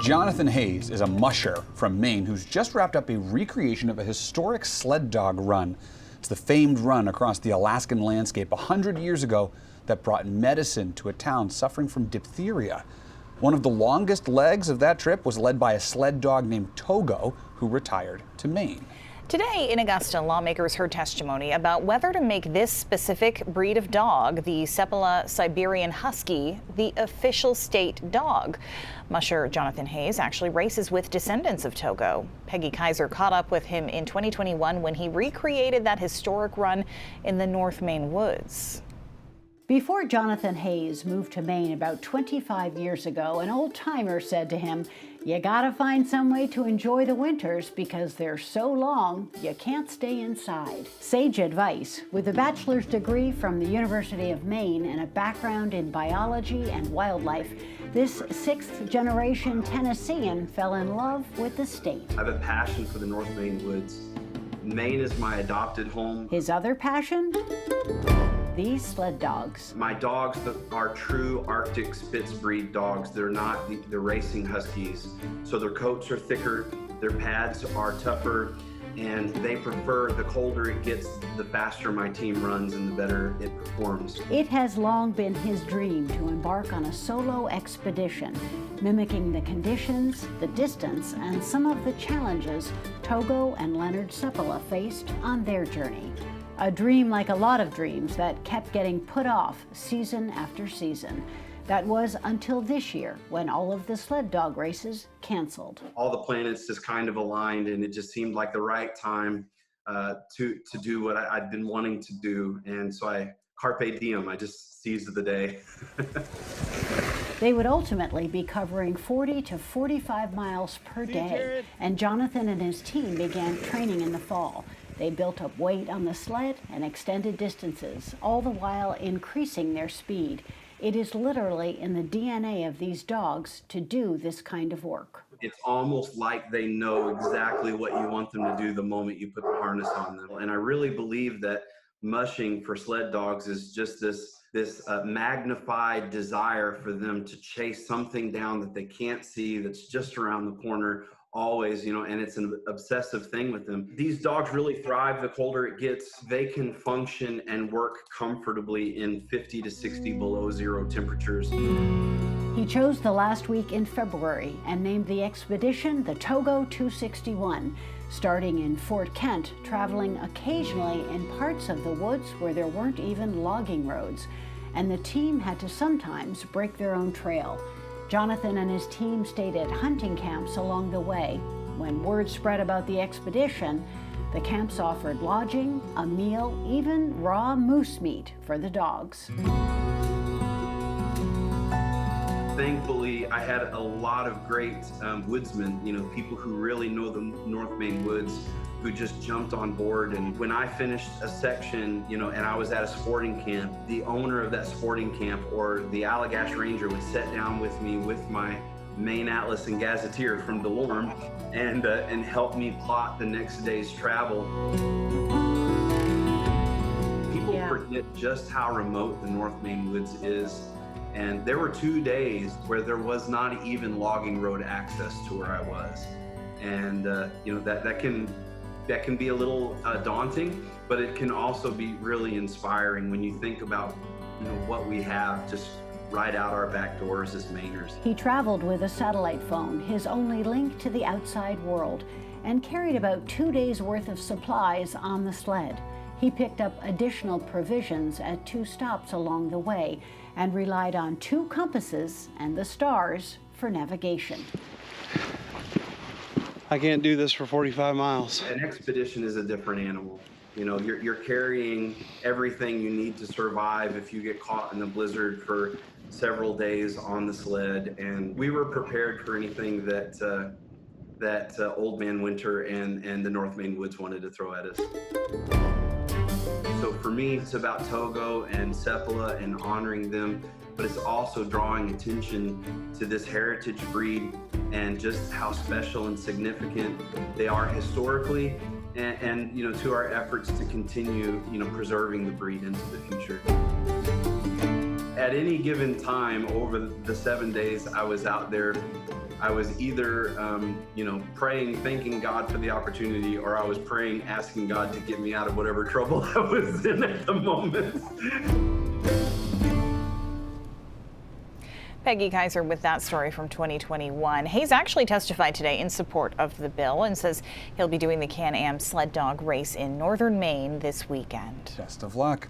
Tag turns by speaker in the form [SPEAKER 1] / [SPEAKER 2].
[SPEAKER 1] Jonathan Hayes is a musher from Maine who's just wrapped up a recreation of a historic sled dog run. It's the famed run across the Alaskan landscape 100 years ago that brought medicine to a town suffering from diphtheria. One of the longest legs of that trip was led by a sled dog named Togo, who retired to Maine.
[SPEAKER 2] Today in Augusta, lawmakers heard testimony about whether to make this specific breed of dog, the Seppala Siberian Husky, the official state dog. Musher Jonathan Hayes actually races with descendants of Togo. Peggy Kaiser caught up with him in 2021 when he recreated that historic run in the North Maine woods.
[SPEAKER 3] Before Jonathan Hayes moved to Maine about 25 years ago, an old-timer said to him, "You gotta find some way to enjoy the winters because they're so long, you can't stay inside." Sage advice. With a bachelor's degree from the University of Maine and a background in biology and wildlife, this sixth-generation Tennessean fell in love with the state.
[SPEAKER 4] I have a passion for the North Maine woods. Maine is my adopted home.
[SPEAKER 3] His other passion? These sled dogs.
[SPEAKER 4] My dogs are true Arctic Spitz breed dogs. They're not the racing Huskies. So their coats are thicker, their pads are tougher, and they prefer the colder it gets, the faster my team runs and the better it performs.
[SPEAKER 3] It has long been his dream to embark on a solo expedition, mimicking the conditions, the distance, and some of the challenges Togo and Leonard Seppala faced on their journey. A dream like a lot of dreams that kept getting put off season after season. That was until this year, when all of the sled dog races canceled.
[SPEAKER 4] All the planets just kind of aligned, and it just seemed like the right time to do what I'd been wanting to do. And so carpe diem, I just seized the day.
[SPEAKER 3] They would ultimately be covering 40 to 45 miles per day, and Jonathan and his team began training in the fall. They built up weight on the sled and extended distances, all the while increasing their speed. It is literally in the DNA of these dogs to do this kind of work.
[SPEAKER 4] It's almost like they know exactly what you want them to do the moment you put the harness on them. And I really believe that mushing for sled dogs is just this magnified desire for them to chase something down that they can't see, that's just around the corner, always, and it's an obsessive thing with them. These dogs really thrive the colder it gets. They can function and work comfortably in 50 to 60 below zero temperatures.
[SPEAKER 3] He chose the last week in February and named the expedition the Togo 261, starting in Fort Kent, traveling occasionally in parts of the woods where there weren't even logging roads, and the team had to sometimes break their own trail. Jonathan and his team stayed at hunting camps along the way. When word spread about the expedition, the camps offered lodging, a meal, even raw moose meat for the dogs.
[SPEAKER 4] Thankfully, I had a lot of great woodsmen, people who really know the North Maine woods, who just jumped on board. And when I finished a section, and I was at a sporting camp, the owner of that sporting camp or the Allagash Ranger would sit down with me with my Maine Atlas and Gazetteer from DeLorme and help me plot the next day's travel. People forget just how remote the North Maine woods is. And there were 2 days where there was not even logging road access to where I was. And that can be a little daunting, but it can also be really inspiring when you think about what we have just right out our back doors as Mainers.
[SPEAKER 3] He traveled with a satellite phone, his only link to the outside world, and carried about 2 days' worth of supplies on the sled. He picked up additional provisions at 2 stops along the way and relied on 2 compasses and the stars for navigation.
[SPEAKER 5] I can't do this for 45 miles.
[SPEAKER 4] An expedition is a different animal. You're carrying everything you need to survive if you get caught in a blizzard for several days on the sled. And we were prepared for anything that Old Man Winter and the North Maine woods wanted to throw at us. So for me, it's about Togo and Seppala and honoring them, but it's also drawing attention to this heritage breed and just how special and significant they are historically, and to our efforts to continue, preserving the breed into the future. At any given time over the 7 days I was out there, I was either, praying, thanking God for the opportunity, or I was praying, asking God to get me out of whatever trouble I was in at the moment.
[SPEAKER 2] Peggy Kaiser with that story from 2021. Hayes actually testified today in support of the bill and says he'll be doing the Can-Am sled dog race in northern Maine this weekend.
[SPEAKER 1] Best of luck.